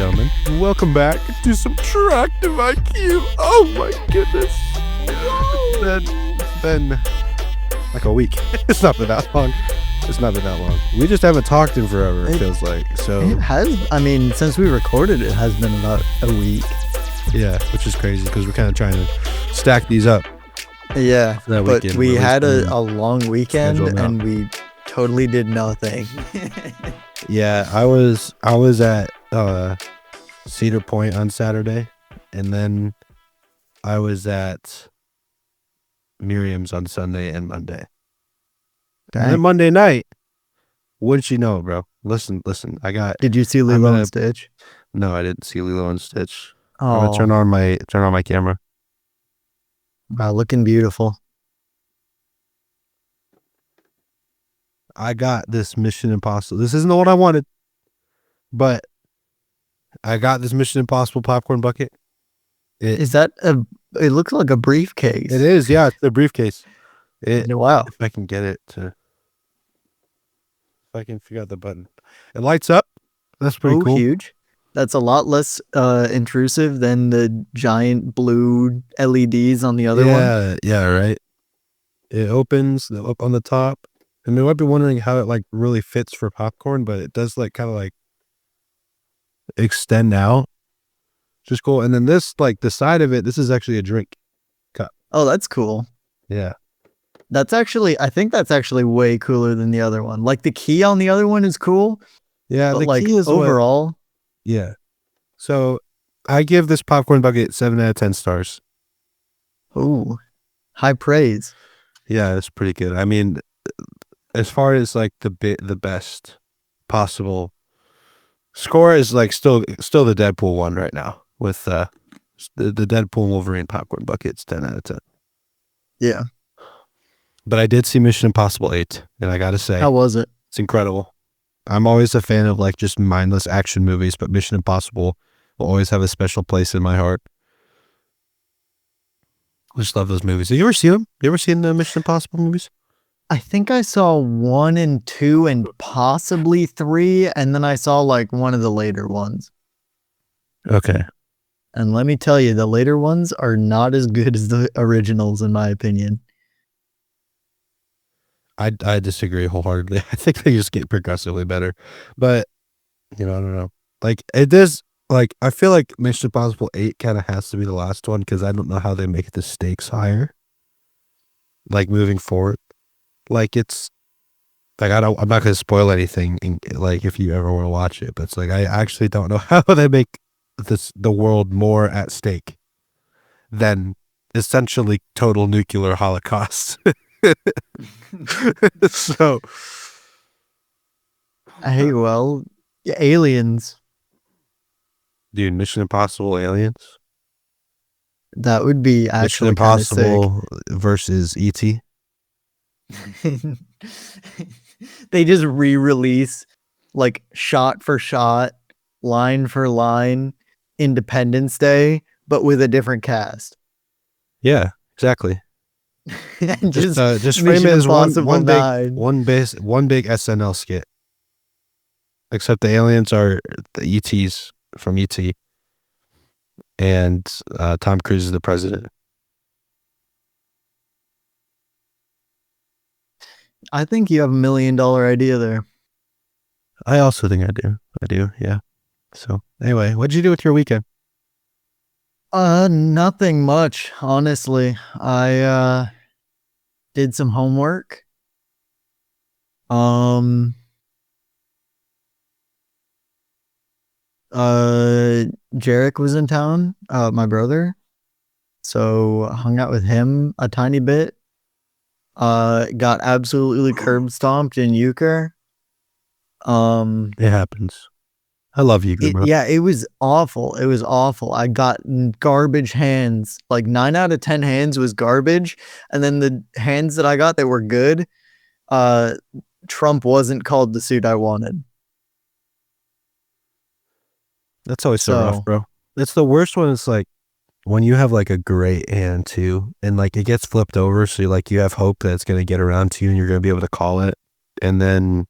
gentlemen, welcome back to Subtractive IQ. Oh my goodness. It's been like a week. It's not been that long. We just haven't talked in forever, it feels like. So it has, since we recorded, it has been about a week. Yeah, which is crazy because we're kind of trying to stack these up. Yeah, but we had a long weekend and we totally did nothing. Yeah, I was at Cedar Point on Saturday, and then I was at Miriam's on Sunday and Monday. Dang. And then Monday night, wouldn't you know, bro? Listen. Did you see Lilo and Stitch? No, I didn't see Lilo and Stitch. Oh. I'm gonna turn on my camera. Wow, looking beautiful. I got this Mission Impossible. This isn't what I wanted, but I got this Mission Impossible popcorn bucket. It looks like a briefcase. It is, yeah, it's the briefcase. Wow. If I can get it to, if I can figure out the button. It lights up. That's pretty cool. Huge. That's a lot less intrusive than the giant blue LEDs on the other one. Yeah, right. It opens up on the top. And you might be wondering how it like really fits for popcorn, but it does like kind of like extend out. Just cool. And then this, like the side of it, this is actually a drink cup. Oh, that's cool. Yeah. I think that's actually way cooler than the other one. Like the key on the other one is cool. Yeah, but the like key is overall. Yeah. So I give this popcorn bucket 7 out of 10 stars. Ooh, high praise. Yeah, it's pretty good. I mean, as far as like the best possible score is like still the Deadpool one right now with the Deadpool Wolverine popcorn bucket's 10 out of 10. Yeah. But I did see Mission Impossible 8, and I gotta say, how was it? It's incredible. I'm always a fan of like just mindless action movies, but Mission Impossible will always have a special place in my heart. I just love those movies. Have you ever seen them? You ever seen the Mission Impossible movies? I think I saw 1 and 2 and possibly 3, and then I saw like one of the later ones. Okay. And let me tell you, the later ones are not as good as the originals, in my opinion. I disagree wholeheartedly. I think they just get progressively better. But, I don't know. Like, it is, like, I feel like Mission Impossible 8 kind of has to be the last one because I don't know how they make the stakes higher. Like, moving forward. Like, it's, like, I'm not going to spoil anything, like, if you ever want to watch it. But it's like, I actually don't know how they make the world more at stake than essentially total nuclear holocaust. So, hey, well, aliens. Dude, Mission Impossible aliens. That would be actually Mission Impossible versus E.T. They just re-release like shot for shot, line for line, Independence Day, but with a different cast. Yeah, exactly. And just frame it as one big SNL skit. Except the aliens are the ETs from ET, and Tom Cruise is the president. I think you have $1 million idea there. I also think I do. Yeah. So anyway, what'd you do with your weekend? Nothing much, honestly. I did some homework. Jarek was in town, my brother. So hung out with him a tiny bit. Got absolutely curb stomped in euchre. It happens. I love euchre, bro. Yeah, it was awful. I got garbage hands. Like 9 out of 10 hands was garbage. And then the hands that I got that were good, Trump wasn't called the suit I wanted. That's always so rough, bro. It's the worst one. It's like when you have like a great hand too, and like it gets flipped over, so you have hope that it's gonna get around to you and you're gonna be able to call it, and then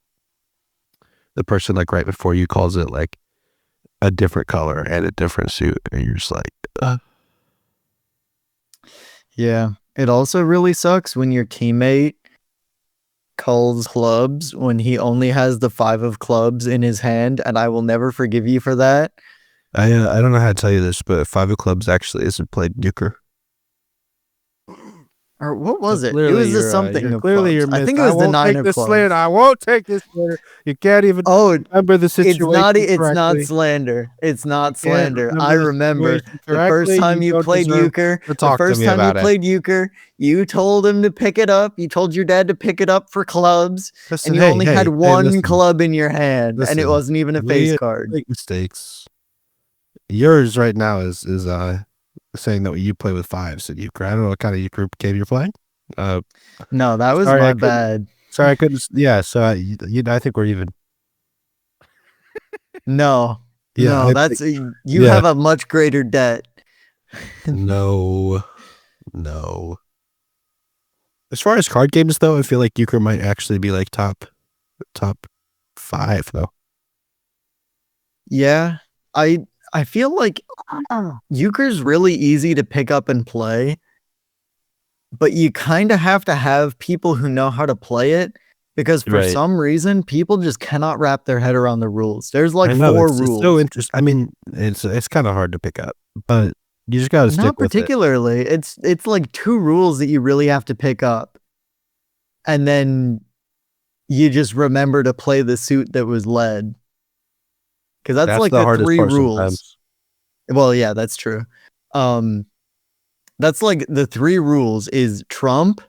the person like right before you calls it like a different color and a different suit, and you're just like, Yeah. It also really sucks when your teammate calls clubs when he only has the 5 of clubs in his hand, and I will never forgive you for that. I don't know how to tell you this, but Five of Clubs actually isn't played euchre. Or what So was it? It clearly was the you're something of clearly clubs. you're I missed. think it I was the won't 9 take of this slander. clubs. I won't take this slander. You can't even Oh, remember the situation it's not correctly. slander. It's You not can't slander. I remember the remember situation the first correctly. time You you don't played deserve euchre, to talk to me about it. you told him to pick it up. You told your dad to pick it up for clubs, Listen, and you hey, only had hey, hey, one club in your hand, and it listen. wasn't even a face We card. make mistakes. Yours right now is saying that you play with fives at euchre. I don't know what kind of euchre game you're playing. Uh, No, that was sorry, I my couldn't. bad. Sorry, I couldn't. Yeah, so I think we're even. No, Yeah, no, I think. you Yeah, have a much greater debt. no, no. As far as card games though, I feel like euchre might actually be like top five though. Yeah, I I feel like euchre's really easy to pick up and play, but you kind of have to have people who know how to play it because for Right. some reason people just cannot wrap their head around the rules. There's I like know 4 it's so rules. interesting. I mean, it's kind of hard to pick up, but you just got to stick Not with it. particularly. It's like 2 rules that you really have to pick up. And then you just remember to play the suit that was led. Cuz that's That's like the the hardest 3 part rules. sometimes. Well, yeah, that's true. Um that's like the 3 rules is trump,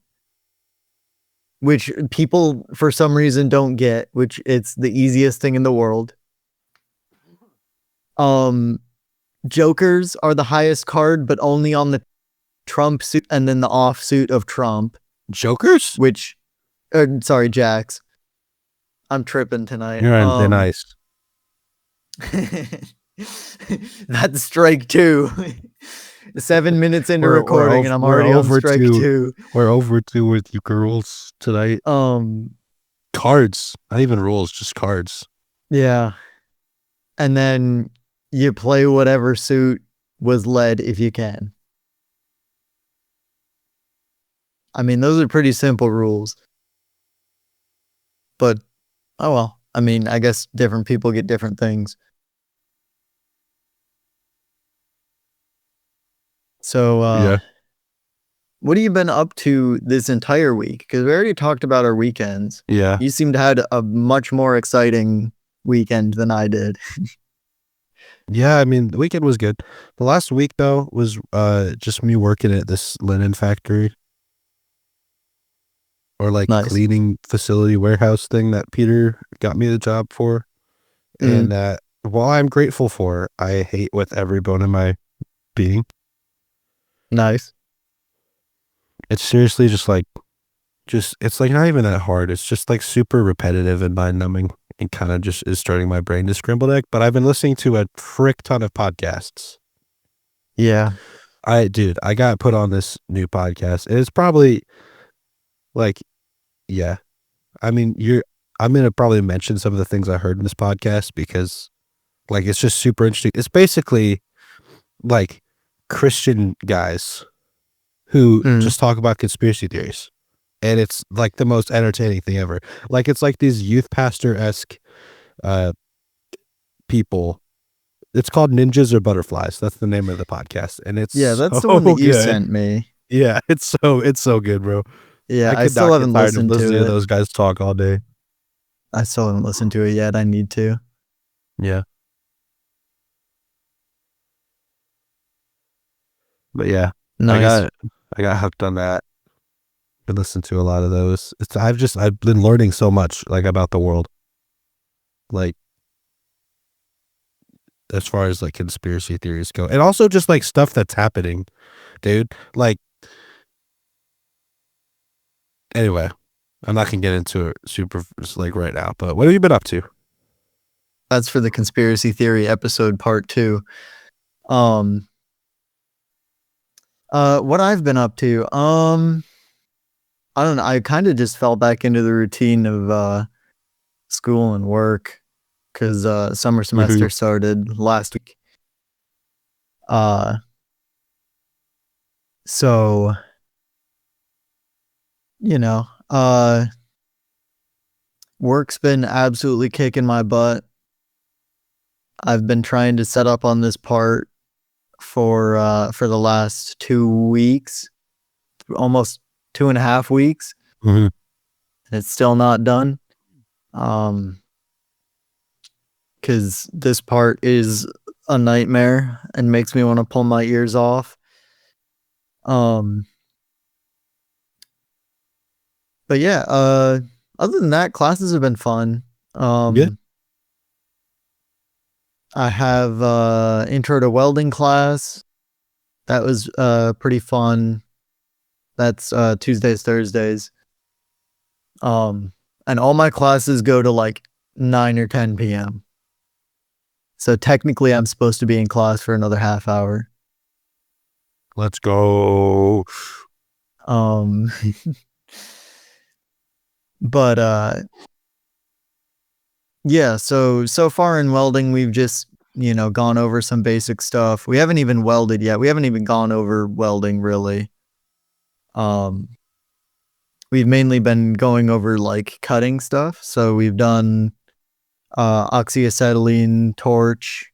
which people for some reason don't get, which it's the easiest thing in the world. Um, Jokers are the highest card, but only on the Trump suit and then the offsuit of Trump, Jokers? which, sorry, Jacks. I'm tripping tonight. You're on thin ice. That's strike 2. 7 minutes into recording, and I'm We're already on over strike to 2. we're over to with you girls tonight. Um, Cards, not even rules, just cards. yeah. And then you play whatever suit was led if you can. I mean, those are pretty simple rules. But oh well. I mean, I guess different people get different things. So Yeah, what have you been up to this entire week? Because we already talked about our weekends. yeah, You seem to have had a much more exciting weekend than I did. yeah. I mean, the weekend was good. The last week though was just me working at this linen factory or like Nice. cleaning facility warehouse thing that Peter got me the job for. Mm, And while I'm grateful for, I hate with every bone in my being. nice. It's seriously just it's like not even that hard. It's just like super repetitive and mind numbing and kind of just is starting my brain to scramble egg. But I've been listening to a frick ton of podcasts. Yeah. I got put on this new podcast. It's probably like, yeah. I mean, I'm gonna probably mention some of the things I heard in this podcast because like it's just super interesting. It's basically like Christian guys who Mm, just talk about conspiracy theories. And it's like the most entertaining thing ever. Like it's like these youth pastor-esque uh people. It's called Ninjas or Butterflies. That's the name of the podcast. And it's yeah, that's the so one that you good. sent me. Yeah, it's so good, bro. Yeah, I I could still not get haven't tired of listened to listening to it. those guys talk all day. I still haven't listened to it yet. I need to. Yeah. But yeah, I Nice. got I got hooked on that. Been listening to a lot of those. I've been learning so much like about the world. Like as far as like conspiracy theories go. And also just like stuff that's happening, dude. Like anyway, I'm not gonna get into it super like right now, but what have you been up to? That's for the conspiracy theory episode part 2. Um what I've been up to. I don't know. I kind of just fell back into the routine of school and work because summer Mhm. semester started last week. Uh, so you know, work's been absolutely kicking my butt. I've been trying to set up on this part for the last 2 weeks, almost 2.5 weeks, Mhm. and it's still not done. Because this part is a nightmare and makes me want to pull my ears off. Um, but yeah, other than that, classes have been fun. Good. Um, I have intro to welding class. That was pretty fun. That's Tuesdays, Thursdays. Um, and all my classes go to like 9 or 10 p.m. So technically, I'm supposed to be in class for another half hour. Let's go. Um, but yeah, so far in welding, we've just, gone over some basic stuff. We haven't even welded yet. We haven't even gone over welding really. Um, we've mainly been going over like cutting stuff. So we've done oxyacetylene torch,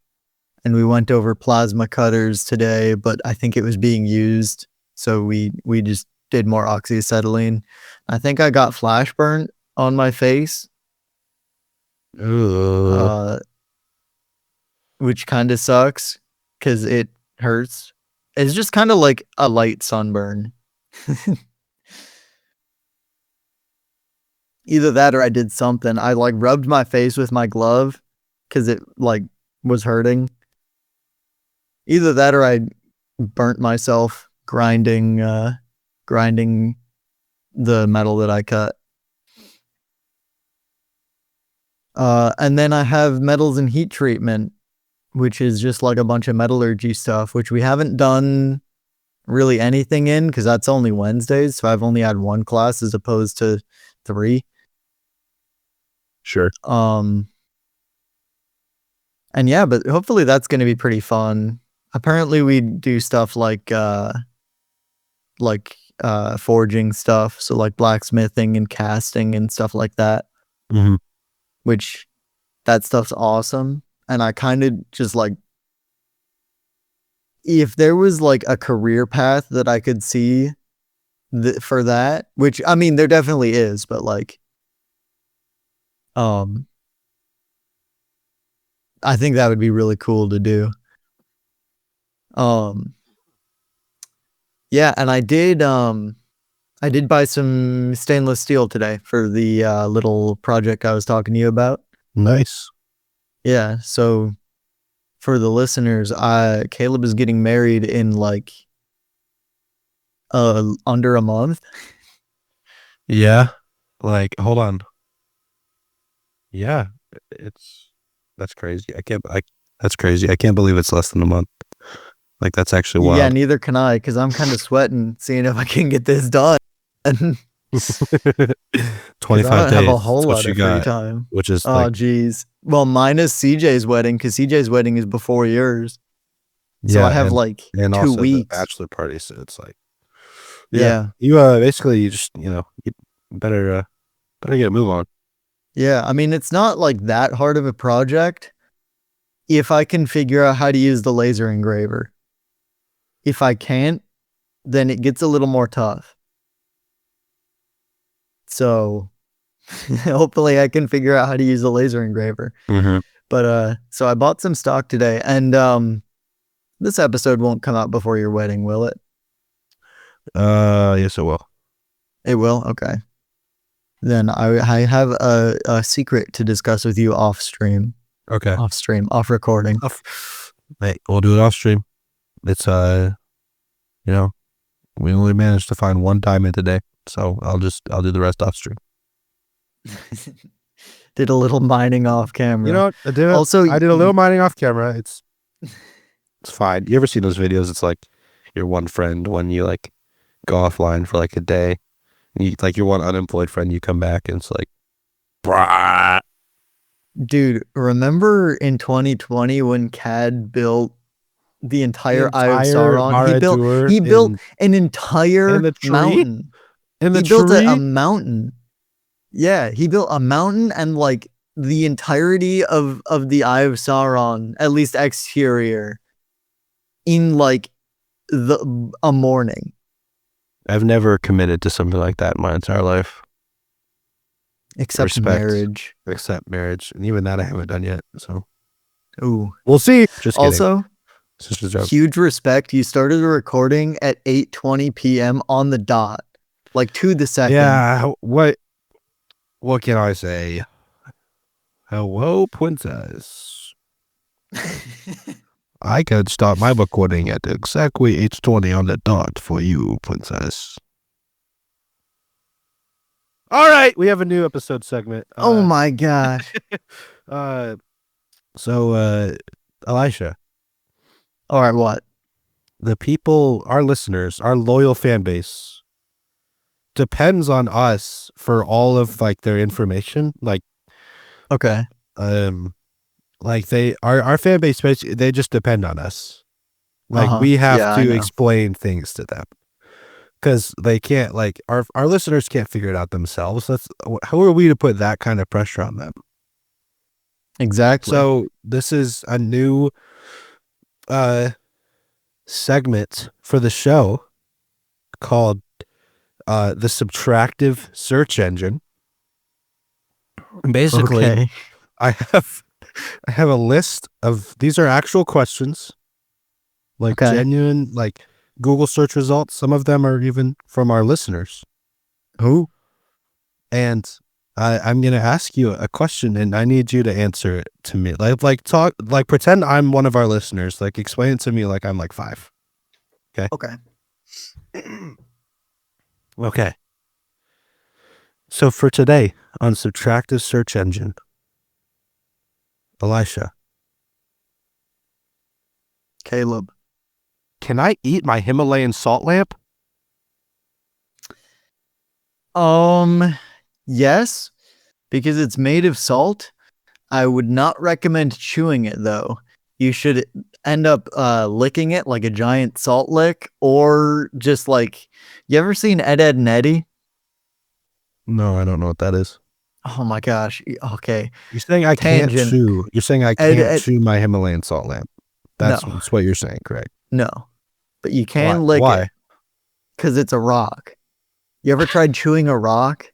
and we went over plasma cutters today, but I think it was being used, so we just did more oxyacetylene. I think I got flash burnt on my face. Ugh. Uh, which kind of sucks because it hurts. It's just kind of like a light sunburn. Either that or I did something. I like rubbed my face with my glove because it like was hurting. Either that or I burnt myself grinding the metal that I cut. And then I have metals and heat treatment, which is just like a bunch of metallurgy stuff, which we haven't done really anything in because that's only Wednesdays. So I've only had one class as opposed to 3. Sure. Um, and yeah, but hopefully that's going to be pretty fun. Apparently we do stuff like forging stuff, so like blacksmithing and casting and stuff like that, Mhm. which that stuff's awesome. And I kind of just like, if there was like a career path that I could see for that, which I mean there definitely is, but like um I think that would be really cool to do. Um yeah, and I did buy some stainless steel today for the little project I was talking to you about. Nice. Yeah, so for the listeners, Caleb is getting married in like under a month. Yeah. Like, hold on. Yeah. It's that's crazy. That's crazy. I can't believe it's less than a month. Like that's actually Yeah, wild. neither can I because I'm kind of sweating seeing if I can get this done. Because I 25 don't have a days. That's whole what lot you of free got, time. which is Oh, like, geez. Well, minus CJ's wedding because CJ's wedding is before yours. So I yeah, have like and two also the weeks. bachelor party. So it's like, yeah, Yeah. you basically you just you better get a move on. Yeah. I mean, it's not like that hard of a project if I can figure out how to use the laser engraver. If I can't, then it gets a little more tough. So hopefully I can figure out how to use the laser engraver. Hmm. But so I bought some stock today, and this episode won't come out before your wedding, will it? Yes, it will. It will. Okay. Then I have a secret to discuss with you Okay. off recording. Hey, we'll do it off stream. It's you know, we only managed to find one diamond today, so I'll do the rest off stream. Did a little mining off You camera. know what? Also, I did a little mining off camera. It's fine. You ever seen those videos? It's like your one friend when you like go offline for like a day. And you, like your one unemployed friend, you come back and it's like, brah. Dude, remember in 2020 when CAD built the The entire Eye of entire Sauron? Maradur He built an in entire the tree? mountain. In the He built a tree? mountain. Yeah, he built a mountain and like the entirety of the Eye of Sauron, at least exterior, in like a morning. I've never committed to something like that in my entire life. Except Respect, marriage. except marriage, and even that I haven't done yet. So Ooh. we'll see. Just kidding. Also, It's just a joke. huge respect. You started the recording at 8:20 p.m. on the dot, like to the second. Yeah. What can I say? Hello, princess. I can start my recording at exactly 8:20 on the dot for you, princess. All right, we have a new episode segment. Oh my gosh. Uh, so, Elisha, All right, what? the people, our listeners, our loyal fan base depends on us for all of like their information. Okay. Like our fan base basically, they just depend on us. Like Uh-huh. we have Yeah, I to know. explain things to them because they can't, like, our listeners can't figure it out themselves. How are we to put that kind of pressure on them? Exactly. So this is a new segment for the show called the Subtractive Search Engine. And basically, Okay. I have a list of, these are actual questions, like Okay. genuine, like Google search results. Some of them are even from our listeners. Who? And I'm gonna ask you a question, and I need you to answer it to me. Like pretend I'm one of our listeners. Like explain it to me like I'm like 5. Okay. Okay. So for today on Subtractive Search Engine, Elisha, Caleb. can I eat my Himalayan salt lamp? Yes, because it's made of salt. I would not recommend chewing it though. You should end up licking it like a giant salt lick, or just like, you ever seen Ed, Ed and Eddie? No, I don't know what that is. Oh my gosh. Okay. You're saying I can't Tangent. chew. You're saying I Ed, can't Ed. chew my Himalayan salt lamp. No, That's what you're saying, correct? no. But you Why? can lick it Why? because it's a rock. You ever tried chewing a rock?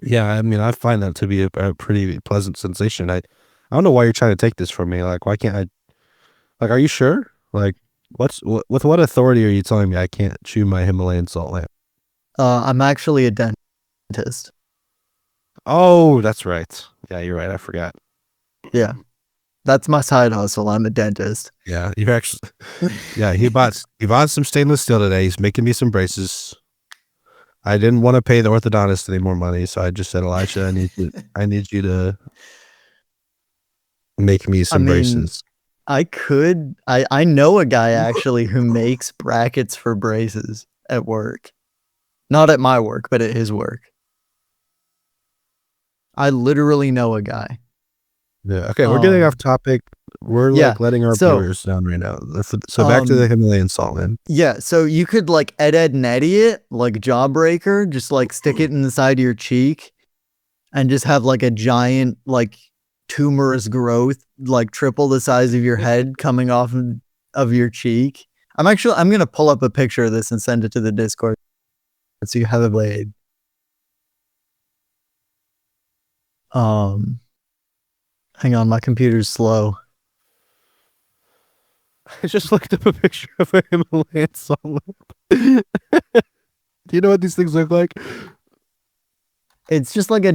Yeah, I mean, I find that to be a pretty pleasant sensation. I don't know why you're trying to take this from me. Like, why can't I? Like, are you sure? Like, with what authority are you telling me I can't chew my Himalayan salt lamp? I'm actually a dentist. Oh, that's right. Yeah, you're right. I forgot. Yeah. That's my side hustle. I'm a dentist. Yeah, you're actually. Yeah, he bought some stainless steel today. He's making me some braces. I didn't want to pay the orthodontist any more money, so I just said, Elisha, I need you to make me I some mean, braces. I know a guy actually who makes brackets for braces at work. Not at my work, but at his work. I literally know a guy. Yeah. Okay, we're getting off topic. We're Yeah, like letting our so, viewers down right now. So back to the Himalayan salt lamp. yeah, so you could like Ed, Ed and Eddie it, like Jawbreaker, just like stick it in the side of your cheek and just have like a giant, like, tumorous growth, like triple the size of your head coming off of your cheek. I'm gonna pull up a picture of this and send it to the Discord so you have a blade. Hang on, my computer's slow. I just looked up a picture of a Himalayan salt lamp. Do you know what these things look like? It's just like uh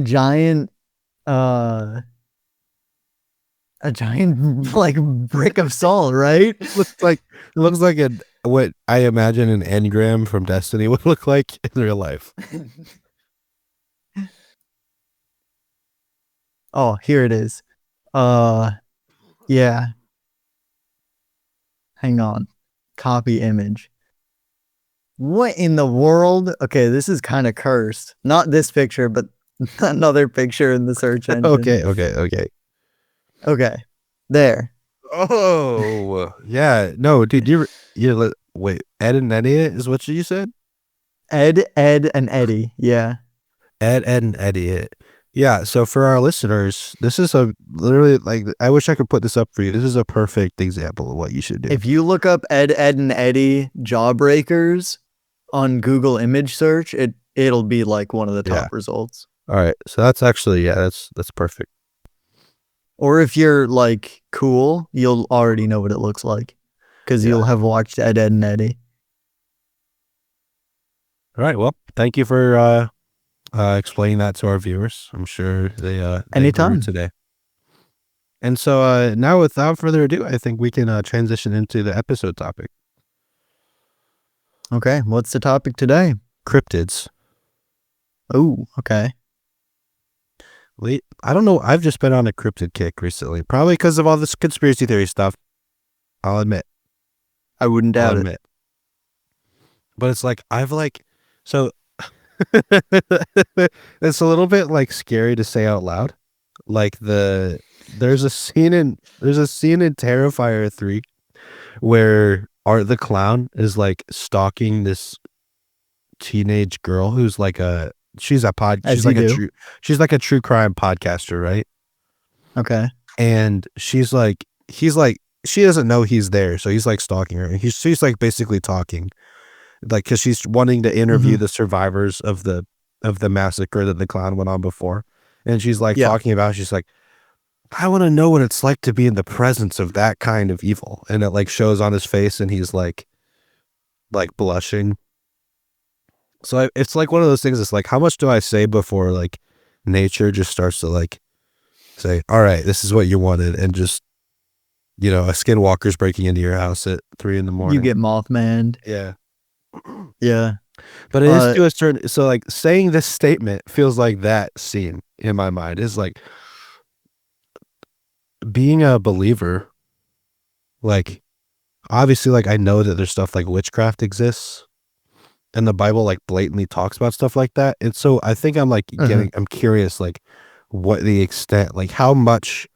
a giant like brick of salt, right? It looks like what I imagine an engram from Destiny would look like in real life. Oh, here it is. Yeah. Hang on. Copy image. What in the world? Okay, this is kind of cursed. Not this picture, but Another picture in the search engine. Okay. Okay. There. Oh, yeah. No, dude, wait, Ed and Eddie is what you said? Ed, and Eddie. Yeah. Ed and Eddie. Yeah, so for our listeners, this is a literally like I wish I could put this up for you. This is a perfect example of what you should do. If you look up Ed, and Eddie Jawbreakers on Google image search, it'll be like one of the Yeah. top results. All right. So that's actually, yeah, that's perfect. Or if you're like cool, you'll already know what it looks like because Yeah. you'll have watched Ed, and Eddie. All right. Well, thank you for explaining that to our viewers. I'm sure they grew Anytime. today. And so now without further ado, I think we can transition into the episode topic. Okay. What's the topic today? Cryptids. Oh, okay. I don't know. I've just been on a cryptid kick recently, probably because of all this conspiracy theory stuff. I'll admit. I wouldn't doubt it. But it's like so it's a little bit like scary to say out loud. Like there's a scene in Terrifier 3 where Art the Clown is like stalking this teenage girl who's like she's like a true crime podcaster, right? Okay. And he's like she doesn't know he's there, so he's like stalking her, and she's like basically talking like because she's wanting to interview the survivors of the massacre that the clown went on before, and she's like talking about, she's like, I want to know what it's like to be in the presence of that kind of evil, and it like shows on his face, and he's like blushing. So it's like one of those things. It's like, how much do I say before like nature just starts to like say, all right, this is what you wanted, and just, you know, a skinwalker's breaking into your house at 3 a.m. You get Mothmaned. Yeah. Yeah. But it is to a certain, so like saying this statement feels like that scene in my mind is like being a believer. Like, obviously, like I know that there's stuff like witchcraft exists, and the Bible like blatantly talks about stuff like that. And so I think I'm like I'm curious, like what the extent, like how much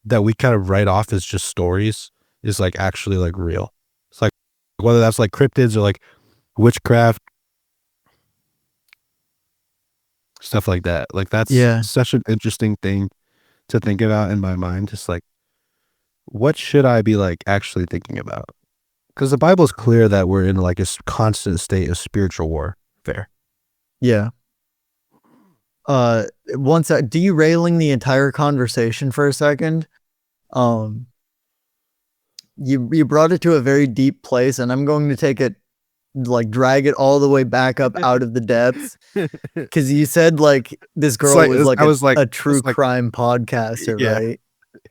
that we kind of write off as just stories is like actually like real. It's like whether that's like cryptids or like witchcraft, stuff like that. Like that's such an interesting thing to think about in my mind. Just like, what should I be like actually thinking about? Because the Bible is clear that we're in like a constant state of spiritual warfare. Yeah. Once derailing the entire conversation for a second, you brought it to a very deep place, and I'm going to take it, like drag it all the way back up out of the depths, because you said like this girl was like a true crime podcaster, right?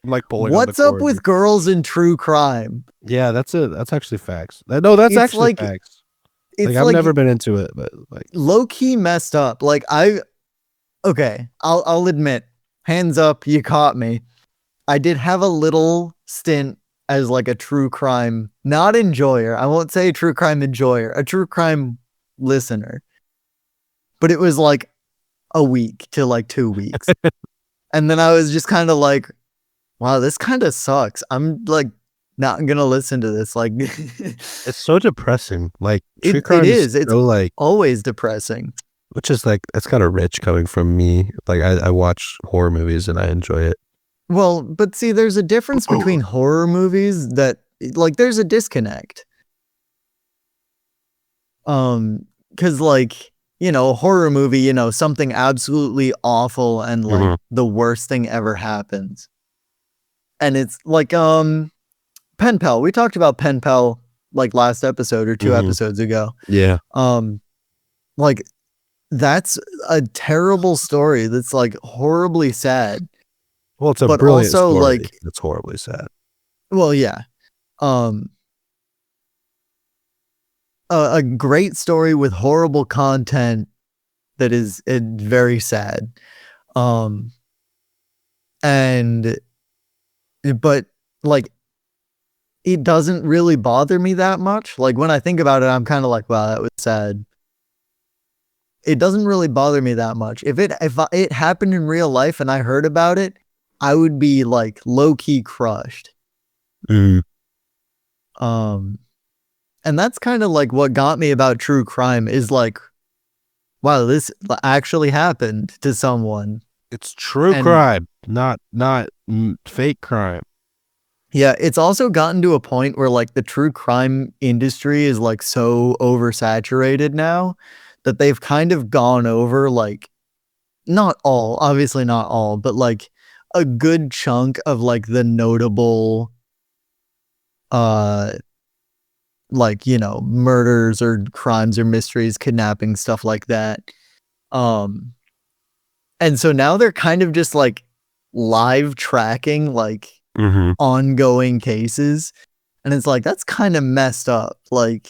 I'm like pulling. What's up with girls in true crime? Yeah, that's actually facts. No, that's it's actually like, facts. It's like I've never been into it, but like low key messed up. Like I'll admit, hands up, you caught me. I did have a little stint as like a true crime, not enjoyer. I won't say true crime enjoyer, a true crime listener. But it was like a week to like 2 weeks. And then I was just kind of like, wow, this kind of sucks. I'm like not gonna listen to this. Like it's so depressing. Like true crime is. It's so, like always depressing. Which is like, that's kind of rich coming from me. Like I watch horror movies and I enjoy it. Well, but see, there's a difference between horror movies that like there's a disconnect. Because like, you know, a horror movie, you know, something absolutely awful and like the worst thing ever happens. And it's like Pen Pal. We talked about Pen Pal like last episode or 2 episodes ago. Yeah. Like that's a terrible story that's like horribly sad. Well, it's a brilliant story. Like it's horribly sad. Well, yeah. A great story with horrible content that is very sad. But like it doesn't really bother me that much. Like when I think about it, I'm kind of like, wow, that was sad. it doesn't really bother me that much. If it happened in real life and I heard about it, I would be like low key crushed. Mm. Um, and that's kind of like what got me about true crime is like, wow, this actually happened to someone. It's true And crime, not fake crime. yeah, it's also gotten to a point where like the true crime industry is like so oversaturated now that they've kind of gone over like not all, obviously not all, but like a good chunk of like the notable uh like, you know, murders or crimes or mysteries, kidnapping, stuff like that. Um and so now they're kind of just like live tracking like Mm-hmm. ongoing cases, and it's like that's kind of messed up. Like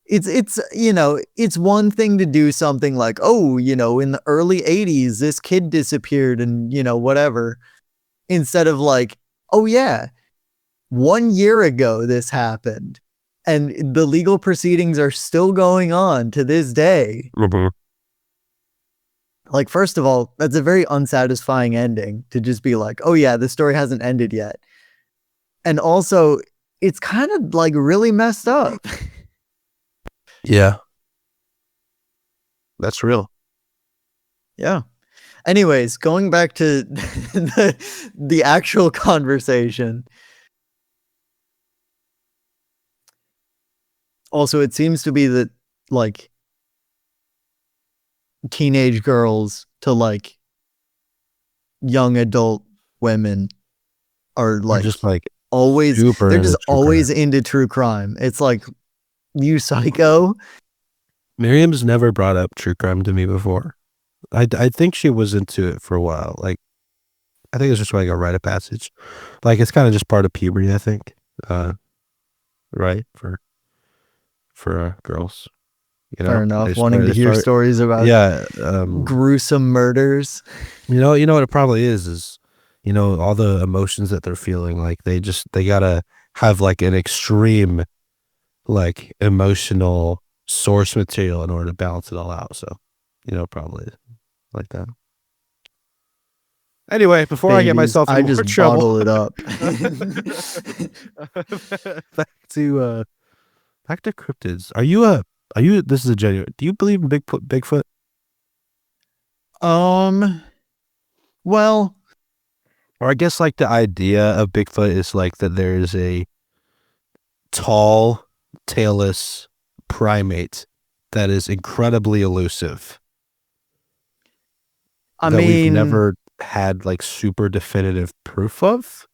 it's you know, it's one thing to do something like, oh, you know, in the early 80s this kid disappeared and, you know, whatever, instead of like, oh yeah, 1 year ago this happened and the legal proceedings are still going on to this day. Mm-hmm. Like, first of all, that's a very unsatisfying ending to just be like, oh yeah, this story hasn't ended yet. And also, it's kind of like really messed up. Yeah, that's real. Yeah. Anyways, going back to the actual conversation. Also, it seems to be that like teenage girls to like young adult women are We're like just like always, super they're into just true crime. always into true crime. It's like, you psycho. Miriam's never brought up true crime to me before. I think she was into it for a while. Like I think it's just like a rite of passage. Like it's kind of just part of puberty, I think. Uh, right for girls, you Fair know. enough. Wanting to hear stories about Yeah, gruesome murders. you know what it probably is, you know, all the emotions that they're feeling, like they gotta have like an extreme like emotional source material in order to balance it all out. So, you know, probably like that. Anyway, before I get Babies. myself in I more just trouble, bottle it up. back to back to cryptids. Are you this is a genuine. Do you believe in Bigfoot? um, well, Or I guess like the idea of Bigfoot is like that there is a tall, tailless primate that is incredibly elusive I that we've mean, never had like super definitive proof of.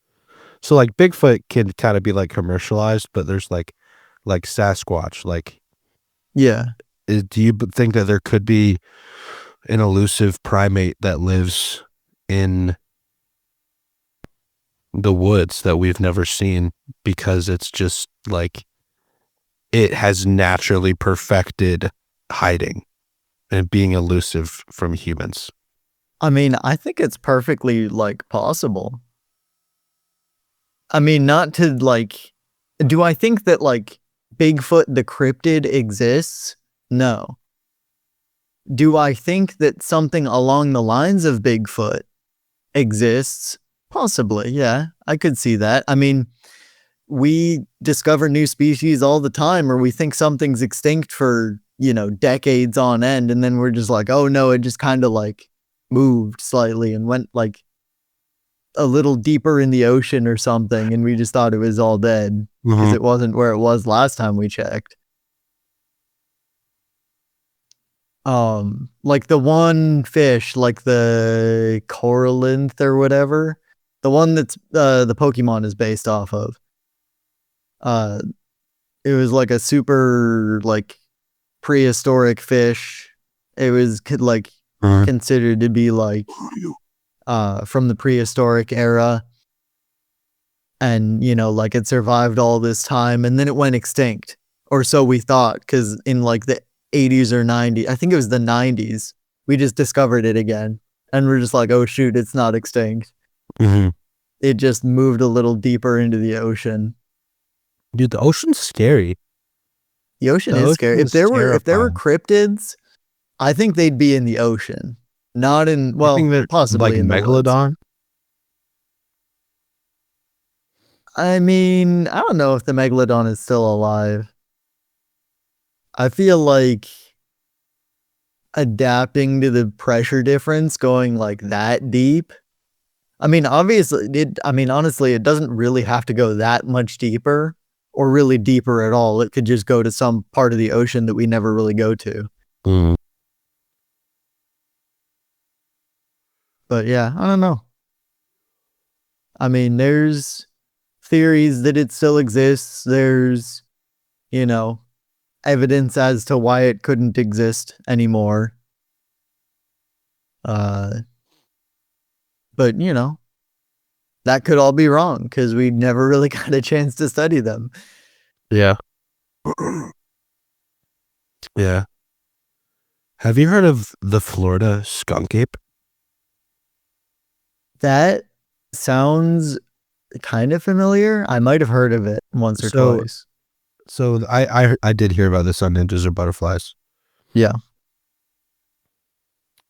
So like Bigfoot can kind of be like commercialized, but there's like Sasquatch. Like, yeah. do you think that there could be an elusive primate that lives in the woods that we've never seen because it's just like it has naturally perfected hiding and being elusive from humans? I mean, I think it's perfectly like possible. I mean, not to like, do I think that like Bigfoot the cryptid exists? No. Do I think that something along the lines of Bigfoot exists? Possibly, yeah. I could see that. I mean, we discover new species all the time, or we think something's extinct for, you know, decades on end, and then we're just like, oh no, it just kind of like moved slightly and went like a little deeper in the ocean or something, and we just thought it was all dead because Mm-hmm. it wasn't where it was last time we checked. Like the one fish, like the Coralinth or whatever, the one that's the Pokemon is based off of. Uh, it was like a super like prehistoric fish. It was like Uh-huh. considered to be like from the prehistoric era, and you know, like it survived all this time and then it went extinct, or so we thought, because in like the 80s or 90s, I think it was the 90s, we just discovered it again, and we're just like, oh shoot, it's not extinct. Mm-hmm. It just moved a little deeper into the ocean. Dude, the ocean's scary. The ocean The is ocean scary. is If there were terrifying. cryptids I think they'd be in the ocean, not in, You think well, they're like possibly in the woods. megalodon? I mean, I don't know if the megalodon is still alive. I feel like adapting to the pressure difference going like that deep. I mean, obviously, honestly, it doesn't really have to go that much deeper or really deeper at all. It could just go to some part of the ocean that we never really go to. Mm. But yeah, I don't know. I mean, there's theories that it still exists. There's, you know, evidence as to why it couldn't exist anymore. Uh, but that could all be wrong because we never really got a chance to study them. Yeah. Yeah. Have you heard of the Florida skunk ape? That sounds kind of familiar. I might have heard of it once or So, twice. I did hear about this on Ninjas or Butterflies. Yeah.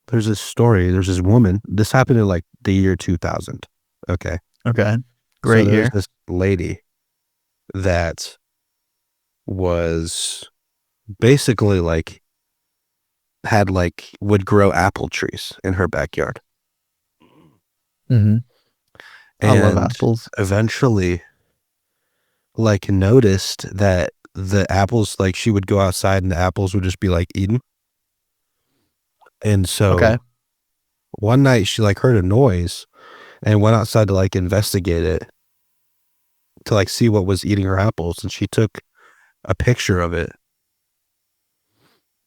There's this story. There's this woman. This happened in like the year 2000. Okay. Okay. So Great there's year. this lady that was basically like would grow apple trees in her backyard. Mm-hmm. I love And apples. eventually like noticed that the apples, like she would go outside and the apples would just be like eaten. And so Okay. one night she like heard a noise and went outside to like investigate it to like see what was eating her apples. And she took a picture of it.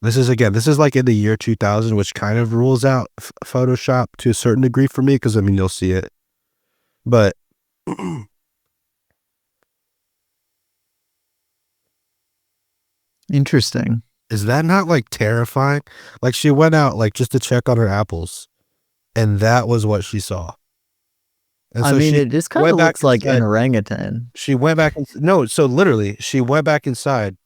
This is like in the year 2000, which kind of rules out Photoshop to a certain degree for me. Cause I mean, you'll see it, but Interesting. is that not like terrifying? Like she went out like just to check on her apples and that was what she saw. And I so mean, she it just kind went of back looks like an inside. orangutan. She went back. No, so literally, she went back inside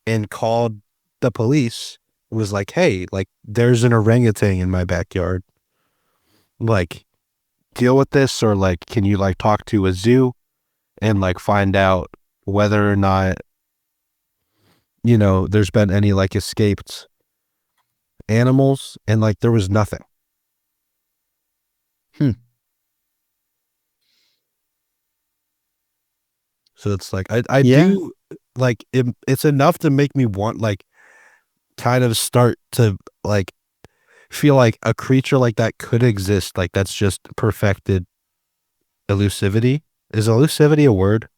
and called the police. It was like, hey, like, there's an orangutan in my backyard. Like, deal with this, or like, can you like talk to a zoo and like find out whether or not, there's been any like escaped animals? And like, there was nothing. Hmm. So it's like, I Yeah. do like it's enough to make me want like kind of start to like feel like a creature like that could exist. Like that's just perfected elusivity. Is elusivity a word?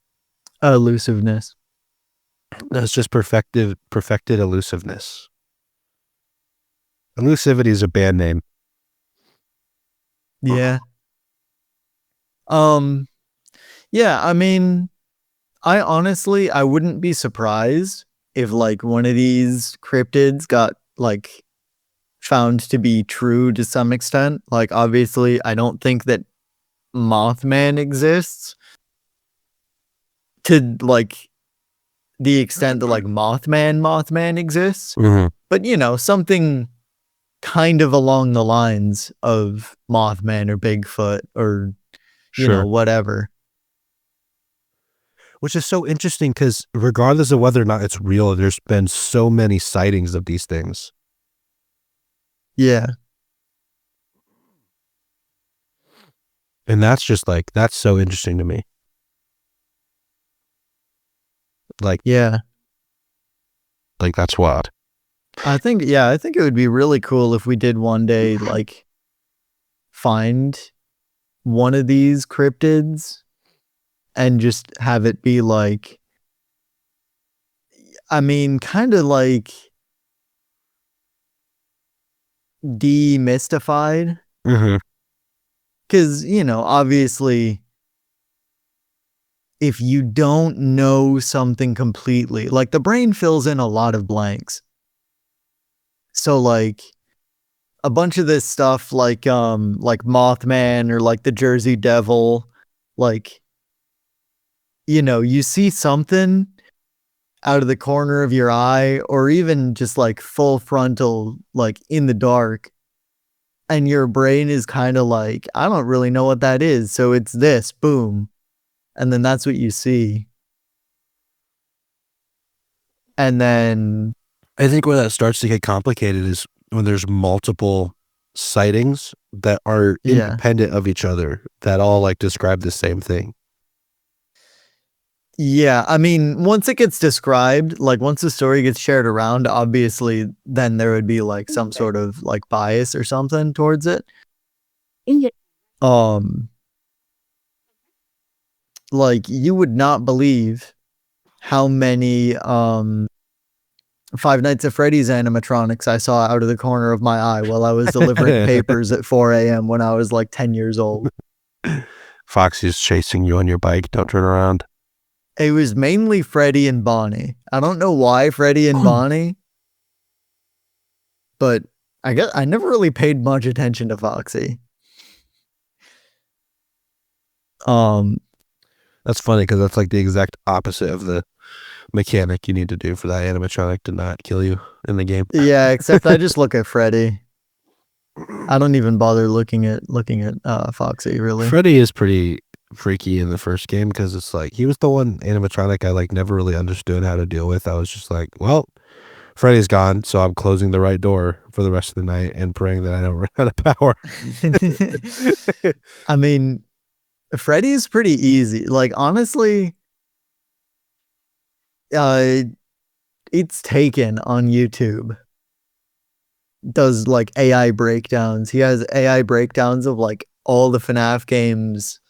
Elusiveness. That's just perfected elusiveness. Elusivity is a band name. Yeah. Um, yeah, I mean, I wouldn't be surprised if like one of these cryptids got like found to be true to some extent. Like obviously, I don't think that Mothman exists to like the extent that like Mothman exists, Mm-hmm. but something kind of along the lines of Mothman or Bigfoot or Sure. whatever. Which is so interesting because regardless of whether or not it's real, there's been so many sightings of these things. Yeah. And that's just like, that's so interesting to me. Like, Yeah. that's wild. I think it would be really cool if we did one day like find one of these cryptids and just have it be like, I mean, kind of like demystified. Mm-hmm. Because, obviously, if you don't know something completely, like the brain fills in a lot of blanks. So, like, a bunch of this stuff, like Mothman or like the Jersey Devil, like, you see something out of the corner of your eye, or even just like full frontal, like in the dark. And your brain is kind of like, I don't really know what that is. So it's this, boom. And then that's what you see. And then, I think where that starts to get complicated is when there's multiple sightings that are yeah. independent of each other that all like describe the same thing. Yeah, I mean, once it gets described, like once the story gets shared around, obviously then there would be like some sort of like bias or something towards it. Um like you would not believe how many Five Nights at Freddy's animatronics I saw out of the corner of my eye while I was delivering papers at 4 a.m. when I was like 10 years old. Foxy's chasing you on your bike. Don't turn around. It was mainly Freddy and Bonnie. I don't know why Freddy and Bonnie, but I guess I never really paid much attention to Foxy. That's funny because that's like the exact opposite of the mechanic you need to do for that animatronic to not kill you in the game. Yeah, except I just look at Freddy. I don't even bother looking at Foxy really. Freddy is pretty freaky in the first game because it's like he was the one animatronic I like never really understood how to deal with. I was just like, well, Freddy's gone, so I'm closing the right door for the rest of the night and praying that I don't run out of power. I mean, Freddy's pretty easy. Like honestly, it's Taken on YouTube does like AI breakdowns. He has AI breakdowns of like all the FNAF games.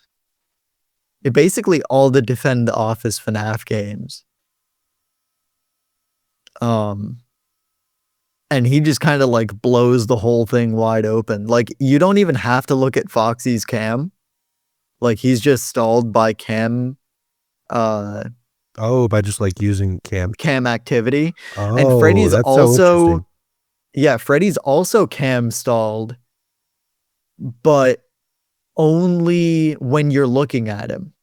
Basically all the Defend the Office FNAF games. And he just kind of like blows the whole thing wide open. Like you don't even have to look at Foxy's cam. Like he's just stalled by cam Oh, by just like using cam activity. Oh, and Freddy's that's so interesting. Freddy's also cam stalled, but only when you're looking at him.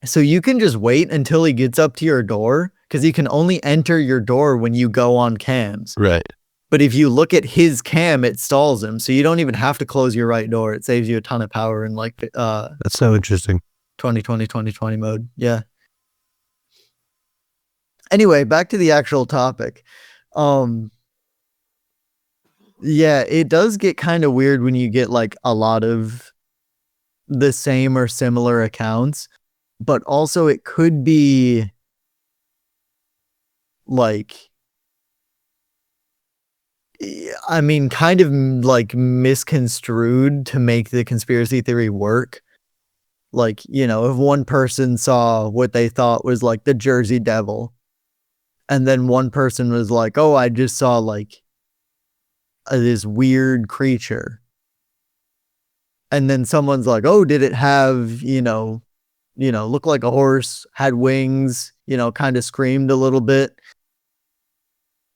So you can just wait until he gets up to your door because he can only enter your door when you go on cams. Right. But if you look at his cam, it stalls him. So you don't even have to close your right door. It saves you a ton of power in like that's so interesting. 2020 mode. Yeah. Anyway, back to the actual topic. Yeah, it does get kind of weird when you get like a lot of the same or similar accounts, but also it could be like, I mean, kind of like misconstrued to make the conspiracy theory work. Like, you know, if one person saw what they thought was like the Jersey Devil, and then one person was like, oh, I just saw like this weird creature. And then someone's like, oh, did it have, look like a horse, had wings, kind of screamed a little bit.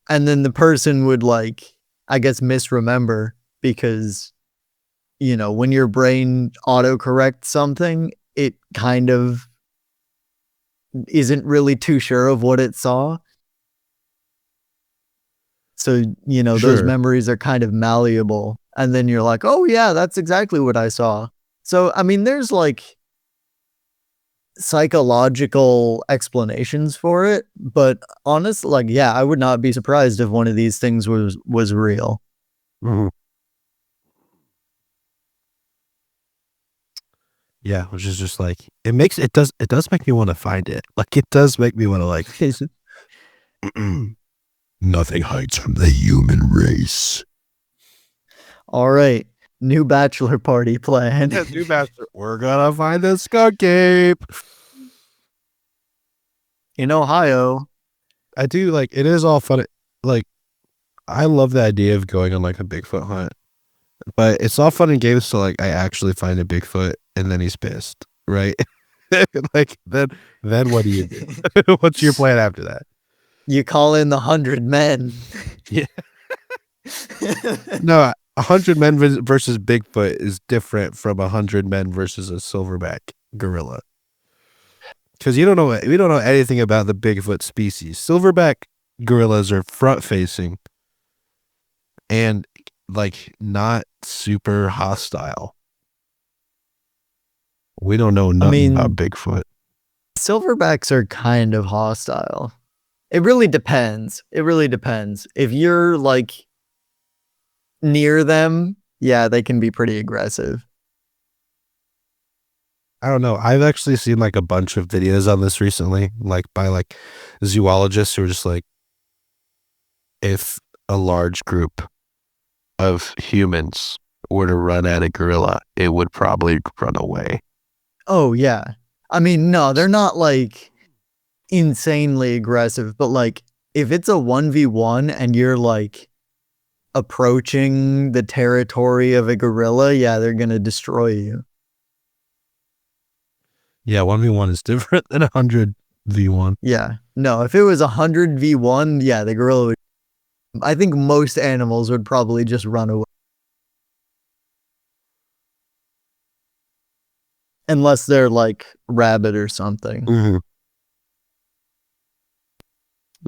And then the person would like, I guess, misremember because, when your brain autocorrects something, it kind of isn't really too sure of what it saw. So, those Sure. memories are kind of malleable. And then you're like, oh, yeah, that's exactly what I saw. So, I mean, there's like psychological explanations for it. But honestly, like, yeah, I would not be surprised if one of these things was real. Mhm. Yeah, which is just like it does make me want to find it. Like it does make me want to like nothing hides from the human race. All right. New bachelor party plan. New bachelor. We're gonna find the skunk ape. In Ohio. I do like it is all fun. Like I love the idea of going on like a Bigfoot hunt. But it's all fun and games so like I actually find a Bigfoot and then he's pissed, right? Like then what do you do? What's your plan after that? You call in the 100 men. Yeah. No, 100 men versus Bigfoot is different from 100 men versus a silverback gorilla. because you don't know, we don't know anything about the Bigfoot species. Silverback gorillas are front facing and like not super hostile. We don't know I nothing about mean, Bigfoot. silverbacks are kind of hostile. It really depends. It really depends. If you're like near them, yeah, they can be pretty aggressive. I don't know. I've actually seen like a bunch of videos on this recently, like by like zoologists who are just like, if a large group of humans were to run at a gorilla, it would probably run away. Oh, yeah. I mean, no, they're not like insanely aggressive, but like if it's a 1v1 and you're like approaching the territory of a gorilla, yeah, they're going to destroy you. Yeah, 1v1 is different than 100v1. Yeah. No, if it was 100v1, yeah, the gorilla would. I think most animals would probably just run away. Unless they're like rabid or something. Mm-hmm.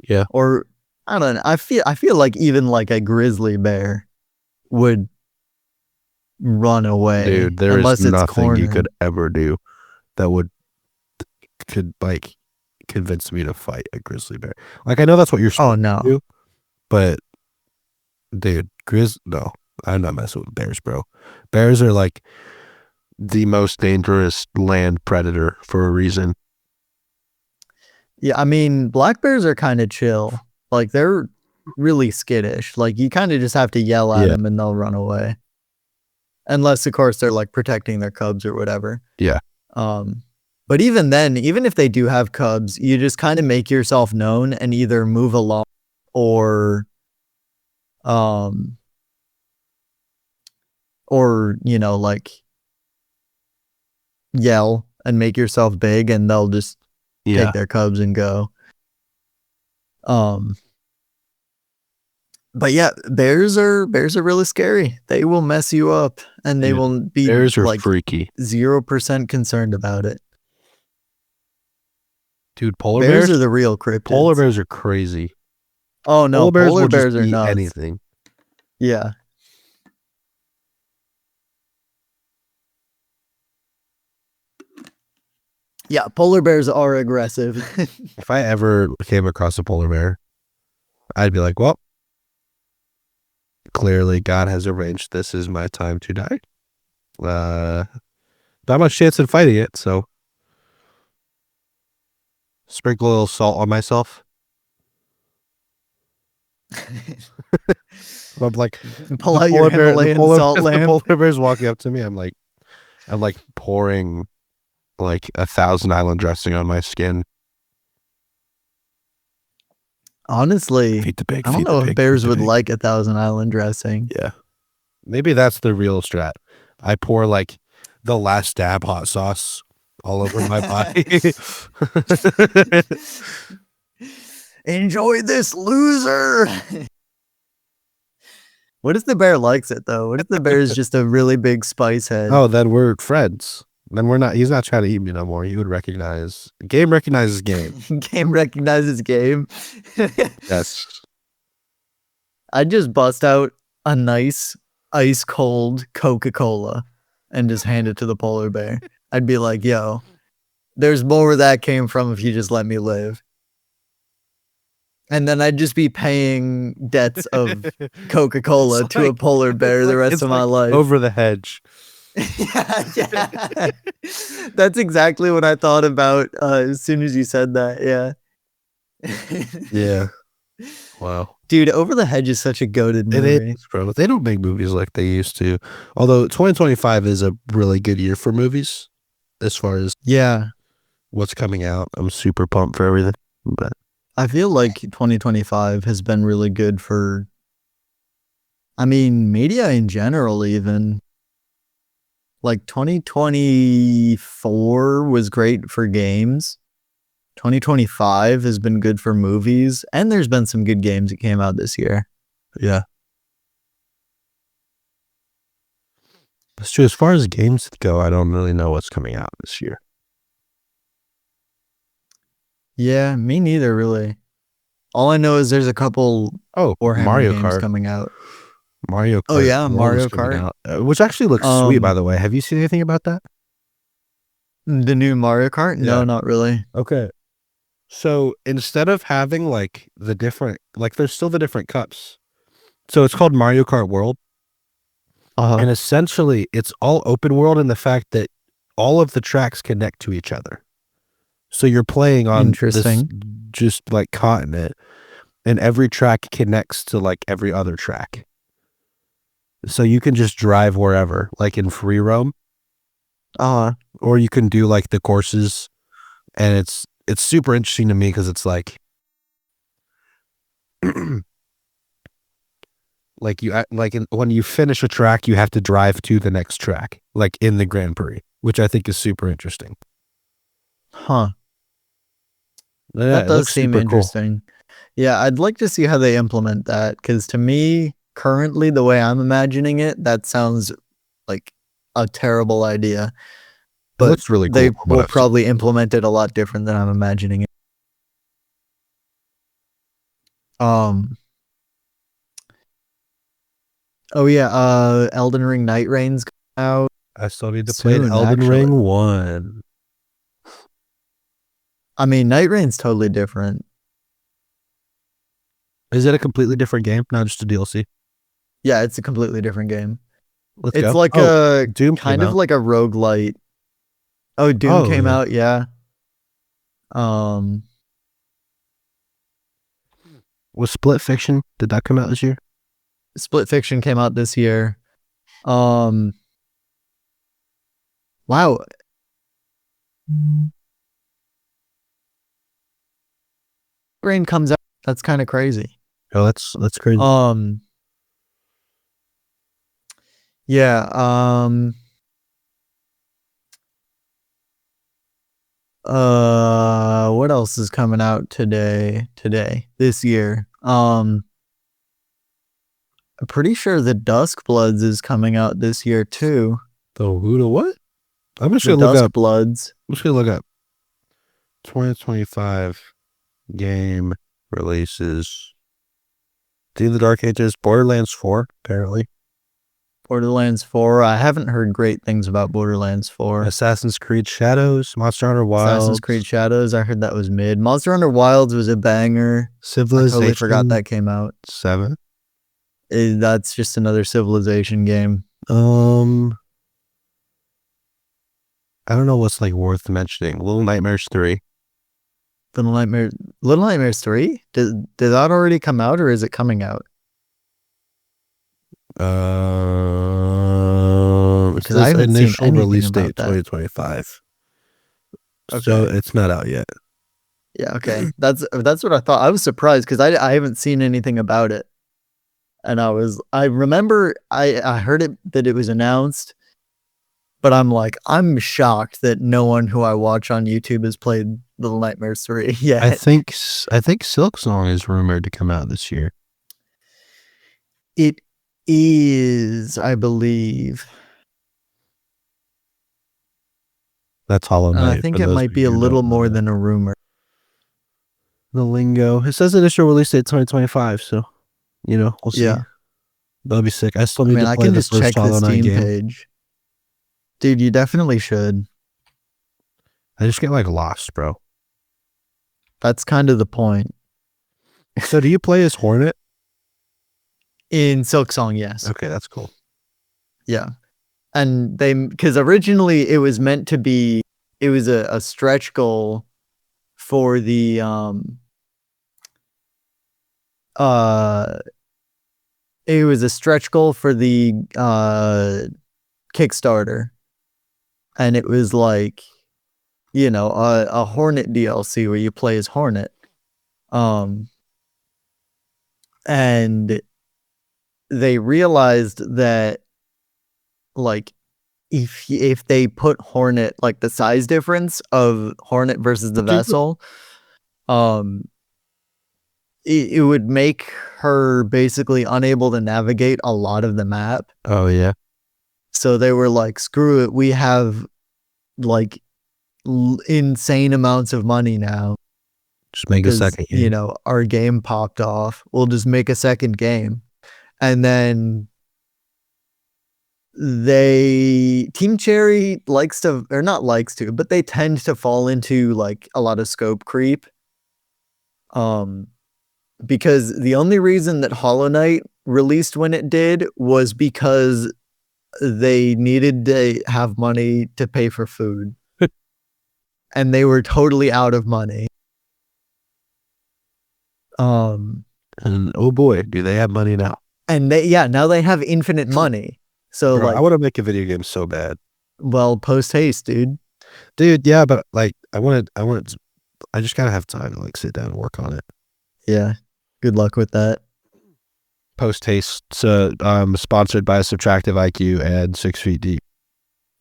Yeah. Or I don't know. I feel like even like a grizzly bear would run away Dude, there is unless it's nothing you could cornered. ever do that could like convince me to fight a grizzly bear. Like I know that's what you're Oh supposed no. to do, but dude, no, I'm not messing with bears, bro. Bears are like the most dangerous land predator for a reason. Yeah, I mean, black bears are kind of chill. Like they're really skittish. Like you kind of just have to yell at Yeah. them and they'll run away. Unless of course they're like protecting their cubs or whatever. Yeah. But even then, even if they do have cubs, you just kind of make yourself known and either move along or um you know, like yell and make yourself big and they'll just Yeah. take their cubs and go. But yeah, bears are really scary. They will mess you up and they Dude, will be bears are like freaky. 0% concerned about it. Dude, polar Bears bears? are the real cryptids. Polar bears are crazy. Oh no, Polar bears will bears just are eat nuts. anything. Yeah. Yeah, polar bears are aggressive. If I ever came across a polar bear, I'd be like, well, clearly God has arranged this is my time to die. Not much chance in fighting it, so sprinkle a little salt on myself. I'm like, Pull out your Himalayan salt the lamp. polar bear's walking up to me. I'm like pouring like 1,000 Island dressing on my skin. Honestly, Feed the pig. I don't Feed know the if pig. bears Feed the would pig. like 1,000 Island dressing. Yeah, maybe that's the real strat. I pour like the last dab hot sauce all over my body. Enjoy this, loser. What if the bear likes it though? What if the bear is just a really big spice head? Oh, then we're friends. Then we're not. He's not trying to eat me no more. He would recognize. Game recognizes game. Game recognizes game. Yes. I'd just bust out a nice ice cold Coca-Cola and just hand it to the polar bear. I'd be like, yo, there's more where that came from if you just let me live. And then I'd just be paying debts of Coca-Cola to a polar bear the rest of my life. Over the hedge. Yeah. That's exactly what I thought about as soon as you said that. Yeah. Yeah. Wow. Dude, Over the Hedge is such a goated movie. It is, bro. They don't make movies like they used to. Although 2025 is a really good year for movies as far as what's coming out. I'm super pumped for everything. But I feel like 2025 has been really good for, I mean, media in general, even. Like 2024 was great for games. 2025 has been good for movies, and there's been some good games that came out this year. yeah. That's true. As far as games go, I don't really know what's coming out this year. Yeah, me neither, really. All I know is there's a couple Oh, Warhammer Mario games Kart. coming out. Mario Oh Kart yeah, World is Mario coming Kart. out, which actually looks sweet, by Um, the way. Have you seen anything about that? the new Mario Kart? Yeah. No, not really. Okay. So instead of having like the different, like there's still the different cups. So it's called Mario Kart World. Uh, And essentially it's all open world in the fact that all of the tracks connect to each other. So you're playing on this interesting. just like continent, and every track connects to like every other track. So you can just drive wherever, like in free roam, Uh, or you can do like the courses, and it's super interesting to me because it's like when you finish a track, you have to drive to the next track, like in the Grand Prix, which I think is super interesting. huh. Yeah, That it does looks seem super cool. interesting. Yeah, I'd like to see how they implement that because to me, currently, the way I'm imagining it, that sounds like a terrible idea. It But looks really cool they from what will I've seen. probably implement it a lot different than I'm imagining it. Um. Oh yeah. Elden Ring Night Rain's out I still need to play soon. Elden Actually, Ring 1. I mean, Night Rain's totally different. Is it a completely different game, not just a DLC? Yeah, it's a completely different game. Let's It's go. like Oh, a Doom came kind of out. like a roguelite. Oh, Doom Oh came yeah. out. Yeah. Um. Was Split Fiction? Did that come out this year? Split Fiction came out this year. Um. Wow. Rain comes out. That's kind of crazy. Oh, that's crazy. Um. Yeah. What else is coming out this year? I'm pretty sure the Dusk Bloods is coming out this year too. The what? I'm just The gonna look Dusk up. Bloods. I'm just gonna look up 2025 game releases. Dean the Dark Ages, Borderlands 4, apparently. Borderlands 4. I haven't heard great things about Borderlands 4. Assassin's Creed Shadows, Monster Hunter Assassin's Creed Wilds, Shadows. I heard that was mid. Monster Hunter Wilds was a banger. I totally forgot Civilization that came out. 7. That's just another Civilization game. Um, I don't know what's like worth mentioning. Little Nightmares 3. Little Nightmares. Little Nightmares 3? Did that already come out or is it coming out? It Because I says haven't seen initial anything release about date that. 2025. So Okay. it's not out yet. Yeah, okay. That's what I thought. I was surprised because I haven't seen anything about it. And I remember I heard it that it was announced, but I'm like, I'm shocked that no one who I watch on YouTube has played Little Nightmares 3 I yet. think I think Silk Song is rumored to come out this year. It is, I believe. That's Hollow And I Knight for think it those might of be a you who little don't know more that. than a rumor. The lingo. It says initial release date 2025, so we'll see. Yeah. That'll be sick. I still I need mean, to I play can the just first check the Hollow Knight Steam game. page. Dude, you definitely should. I just get like lost, bro. That's kind of the point. So do you play as Hornet? In Silk Song, yes. Okay, that's cool. Yeah. And because originally it was meant to be, it was a stretch goal for the uh it was a stretch goal for the Kickstarter, and it was like a Hornet DLC where you play as Hornet, um and they realized that like if they put Hornet, like the size difference of Hornet versus the vessel, um it would make her basically unable to navigate a lot of the map. Oh yeah. So they were like, screw it, we have like insane amounts of money now. Just make a second game. You know, our game popped off. We'll just make a second game. And then Team Cherry likes to, or not likes to, but they tend to fall into like a lot of scope creep. Because the only reason that Hollow Knight released when it did was because they needed to have money to pay for food. And they were totally out of money. And oh boy, do they have money now. And now they have infinite money. So Bro, I want to make a video game so bad. Well, post haste, dude. Dude, yeah, but like I just gotta have time to like sit down and work on it. Yeah. Good luck with that. Post haste, sponsored by Subtractive IQ and 6 Feet Deep.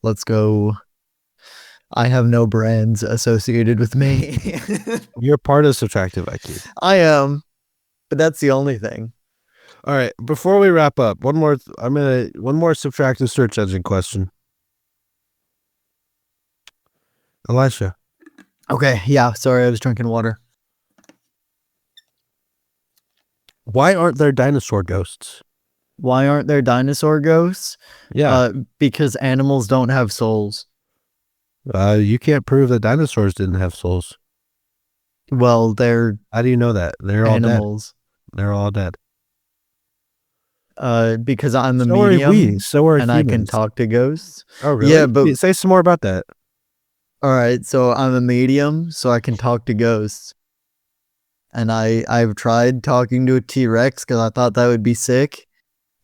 Let's go. I have no brands associated with me. You're part of Subtractive IQ. I am, but that's the only thing. All right, before we wrap up, one more subtractive search engine question. Elisha. Okay, yeah, sorry, I was drinking water. Why aren't there dinosaur ghosts? Why aren't there dinosaur ghosts? Yeah. Because animals don't have souls. You can't prove that dinosaurs didn't have souls. Well, they're How do you know that? They're animals. All dead. They're all dead. Because I'm a So medium, are we. So are and humans. I can talk to ghosts. Oh, really? Yeah, but say some more about that. all right, so I'm a medium, so I can talk to ghosts. And I've tried talking to a T-Rex because I thought that would be sick.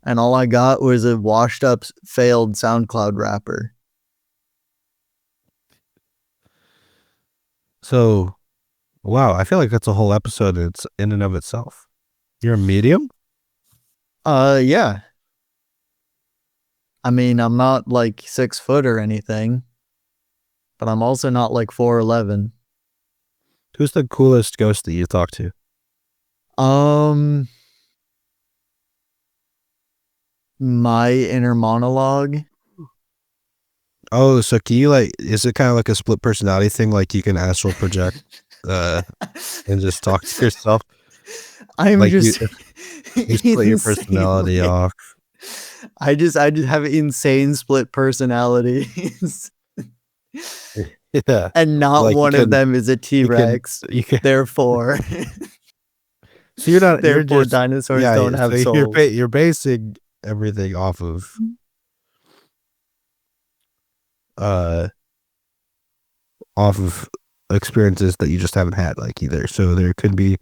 And all I got was a washed up failed SoundCloud rapper. So, wow, I feel like that's a whole episode in and of itself. You're a medium? Yeah. I mean, I'm not like 6 foot or anything, but I'm also not like 4'11". Who's the coolest ghost that you talk to? My inner monologue. Oh, so can you is it kind of like a split personality thing? Like you can astral project, and just talk to yourself? I'm like just you split your personality off. I just have insane split personalities. Yeah. And not one of them is a T-Rex. Therefore. So you're not. Therefore, you're just, dinosaurs don't have souls. You're basing everything off of experiences that you just haven't had, like either. So there could be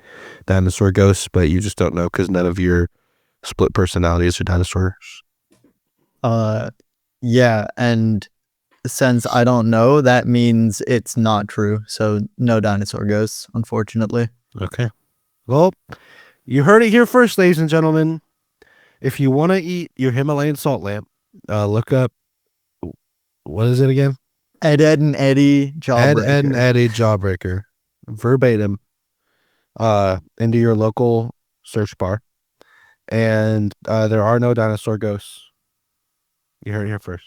dinosaur ghosts, but you just don't know because none of your split personalities are dinosaurs. Yeah, and since I don't know, that means it's not true. So no dinosaur ghosts, unfortunately. Okay. Well, you heard it here first, ladies and gentlemen. If you want to eat your Himalayan salt lamp, look up, what is it again? Ed and Eddie Jawbreaker. Ed and Eddie Jawbreaker. Verbatim. Into your local search bar. And there are no dinosaur ghosts. You heard it here first.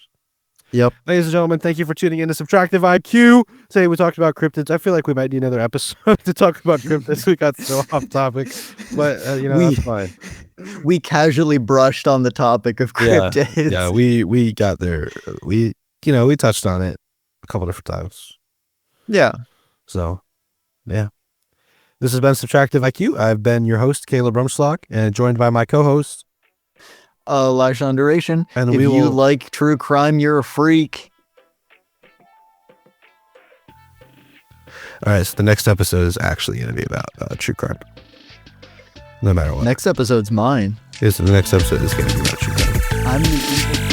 Yep. Ladies and gentlemen, thank you for tuning in to Subtractive IQ. Today we talked about cryptids. I feel like we might need another episode to talk about cryptids. We got so off topic, but that's fine. We casually brushed on the topic of cryptids. Yeah, we got there. We touched on it a couple different times. Yeah. So, yeah. This has been Subtractive IQ. I've been your host, Caleb Rumschlag, and joined by my co-host, Elisha Duration. And if you like true crime, you're a freak. All right, so the next episode is actually going to be about true crime. No matter what. Next episode's mine. The next episode is going to be about true crime. I'm the